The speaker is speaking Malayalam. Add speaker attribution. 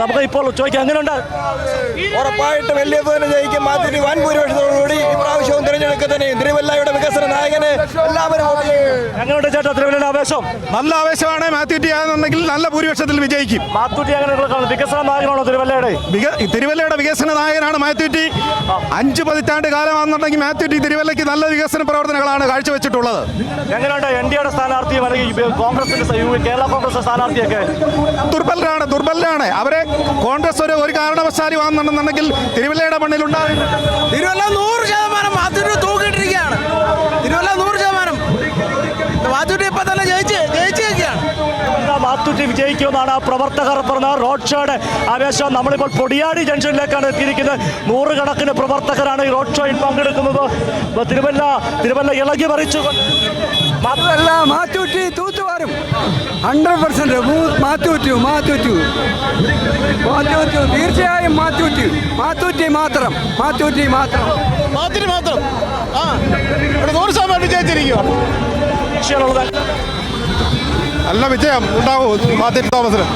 Speaker 1: നമുക്ക് ഇപ്പോൾ ചോദിക്കാം, എങ്ങനെയുണ്ട്?
Speaker 2: ഉറപ്പായിട്ട് വലിയ തോതിൽ ജയിക്കും. മാത്യു വൻ ഭൂരിപക്ഷത്തോടുകൂടി ഇപ്രാവശ്യവും തിരഞ്ഞെടുക്കത്തന്നെയും തിരുവല്ലയുടെ വികസന നായകന് എല്ലാവരും
Speaker 1: എങ്ങനെയുണ്ട് ചേട്ടാ തിരുവല്ലയുടെ ആവേശം?
Speaker 3: നല്ല ആവേശമാണ്. മാത്യു ടി ആണെന്നുണ്ടെങ്കിൽ നല്ല ഭൂരിപക്ഷത്തിൽ വിജയിക്കും.
Speaker 1: മാത്യു ടി അങ്ങനെ വികസന നായകനാണോ തിരുവല്ലയുടെ?
Speaker 3: തിരുവല്ലയുടെ വികസന നായകനാണ് മാത്യു ടി. 5 പതിറ്റാണ്ട് കാലമാണെന്നുണ്ടെങ്കിൽ മാത്യു ടി തിരുവല്ലയ്ക്ക് നല്ല വികസന പ്രവർത്തനങ്ങളാണ് കാഴ്ചവെച്ചിട്ടുള്ളത്.
Speaker 1: എങ്ങനെയുണ്ട് എൻ ഡി എയുടെ സ്ഥാനാർത്ഥിയും അല്ലെങ്കിൽ കോൺഗ്രസിന്റെ കേരള കോൺഗ്രസ് സ്ഥാനാർത്ഥിയൊക്കെ?
Speaker 3: ദുർബലരാണ് അവരെ. കോൺഗ്രസ് ഒരു കാരണവശാലും ആണെന്നുണ്ടെന്നുണ്ടെങ്കിൽ തിരുവല്ലയുടെ മണ്ണിലുണ്ടാകും.
Speaker 2: തിരുവല്ല 100% മാത്യു തൂക്കിയിട്ടിരിക്കുകയാണ്. തിരുവല്ല 100% മാത്യു ഇപ്പൊ തന്നെ ജയിച്ചിരിക്കുകയാണ്.
Speaker 1: മാത്തൂറ്റി വിജയിക്കുമെന്നാണ് പ്രവർത്തകർ പറഞ്ഞ റോഡ് ഷോയുടെ ആവേശം. നമ്മളിപ്പോൾ പൊടിയാടി ജംഗ്ഷനിലേക്കാണ് എത്തിയിരിക്കുന്നത്. 100 കണക്കിന് പ്രവർത്തകരാണ് ഈ റോഡ് ഷോയിൽ പങ്കെടുക്കുന്നത്. തിരുവല്ല ഇളകി മറിച്ചു.
Speaker 4: മാത്തൂറ്റി തൂത്തുവാരും 100% മാത്തൂറ്റു തീർച്ചയായും മാത്തൂറ്റി മാത്രം
Speaker 2: 100% വിജയിച്ചിരിക്കുകയാണ്.
Speaker 3: നല്ല വിജയം ഉണ്ടാവും മാത്യു തോമസിന്.